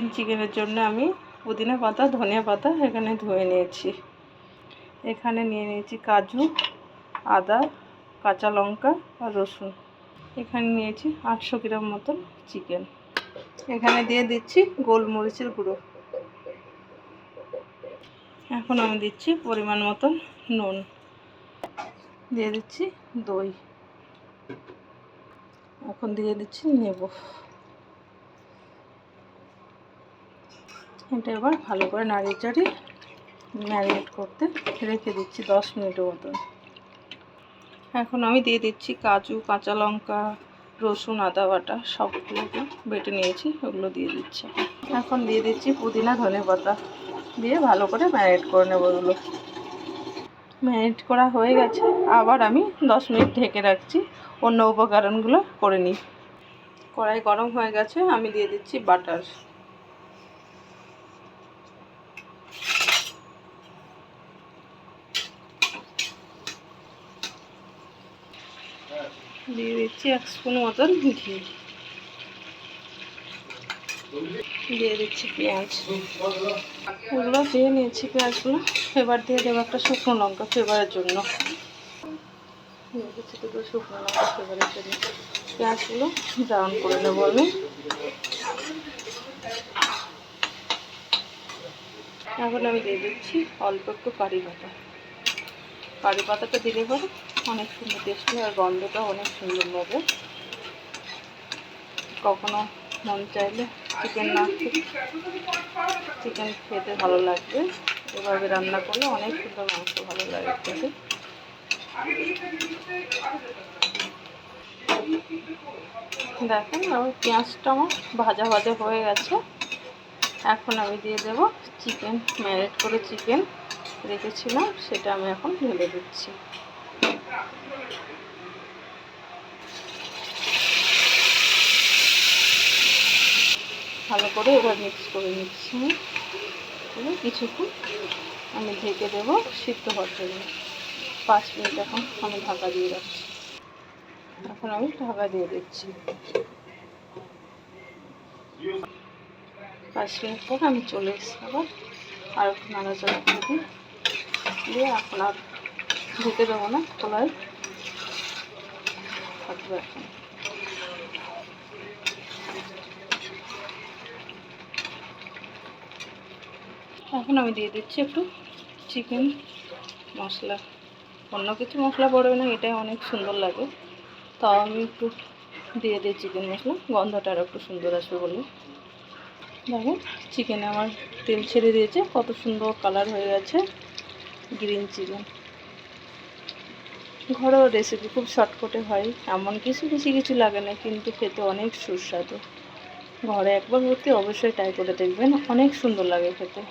Green চিকেনের জন্য আমি পুদিনা পাতা, ধনিয়া পাতা এখানে ধুয়ে নিয়েছি। এখানে নিয়ে নিয়েছি কাজু, আদা, কাঁচা লঙ্কা আর রসুন। এখানে নিয়েছি 800 গ্রাম মতন চিকেন। এখানে দিয়ে দিচ্ছি গোলমরিচের গুঁড়ো। এখন আমি দিচ্ছি পরিমাণ মতন নুন, দিয়ে দিচ্ছি দই, এখন দিয়ে দিচ্ছি নেবু। এটা এবার ভালো করে নাড়িয়ে চাড়িয়ে ম্যারিনেট করতে রেখে দিচ্ছি 10 মিনিটের মতন। এখন আমি দিয়ে দিচ্ছি কাজু, কাঁচা লঙ্কা, রসুন, আদা বাটা সবগুলোকে বেটে নিয়েছি, ওগুলো দিয়ে দিচ্ছি। এখন দিয়ে দিচ্ছি পুদিনা, ধনে পাতা দিয়ে ভালো করে ম্যারিনেট করে নেব। ওগুলো ম্যারিনেট করা হয়ে গেছে, আবার আমি 10 মিনিট ঢেকে রাখছি, অন্য উপকরণগুলো করে নিই। কড়াই গরম হয়ে গেছে, আমি দিয়ে দিচ্ছি বাটার। দিয়ে দিচ্ছি 1 স্পুন মতন ঘি, দিয়ে দিচ্ছি পেঁয়াজ। এগুলো দিয়ে নিয়েছি পেঁয়াজগুলো। এবার দিয়ে দেবো একটা শুকনো লঙ্কা ফ্লেভারের জন্য, দিয়ে দিচ্ছি 2টো শুকনো লঙ্কা ফ্লেভারের জন্য। পেঁয়াজগুলো ব্রাউন করে নেবো আমি। এখন আমি দিয়ে দিচ্ছি অল্প একটু কারি পাতা। কারি পাতাটা দিলে পরে অনেক সুন্দর টেস্ট হয় আর গন্ধটাও অনেক সুন্দর হবে। কখনো মন চাইলে চিকেন না খেতে, চিকেন খেতে ভালো লাগবে, এভাবে রান্না করলে অনেক সুন্দর মাংস ভালো লাগে খেতে। দেখেন আমার পেঁয়াজটা আমার ভাজা ভাজা হয়ে গেছে। এখন আমি দিয়ে দেব চিকেন, ম্যারিনেট করে চিকেন রেখেছিলাম, সেটা আমি এখন ঢেলে দিচ্ছি। ভালো করে এবার মিক্স করে নিচ্ছি। কিছুক্ষণ আমি ঢেকে দেবো সিদ্ধ হওয়ার জন্য। 5 মিনিট এখন আমি ঢাকা দিয়ে রাখছি। এখন আমি ঢাকা দিয়ে দিচ্ছি। 5 মিনিট পর আমি চলে এসেছি, আবার আর একটু নাড়াচাড়া করে দিই, দিয়ে এখন আর ঢেকে দেবো না, খোলায় থাকবে। এখন আমি দিয়ে দিচ্ছি একটু চিকেন মশলা। অন্য কিছু মশলা পড়বে না, এটাই অনেক সুন্দর লাগে, তাও আমি একটু দিয়ে দিই চিকেন মশলা, গন্ধটা আর একটু সুন্দর আসবে বলে। দেখেন চিকেনে আমার তেল ছেড়ে দিয়েছে, কত সুন্দর কালার হয়ে গেছে গ্রিন চিকেন। ঘরোয়া রেসিপি, খুব শর্টকাটে হয়, এমন কিছু লাগে না, কিন্তু খেতে অনেক সুস্বাদু। ঘরে একবার হতে অবশ্যই ট্রাই করে দেখবেন, অনেক সুন্দর লাগে খেতে।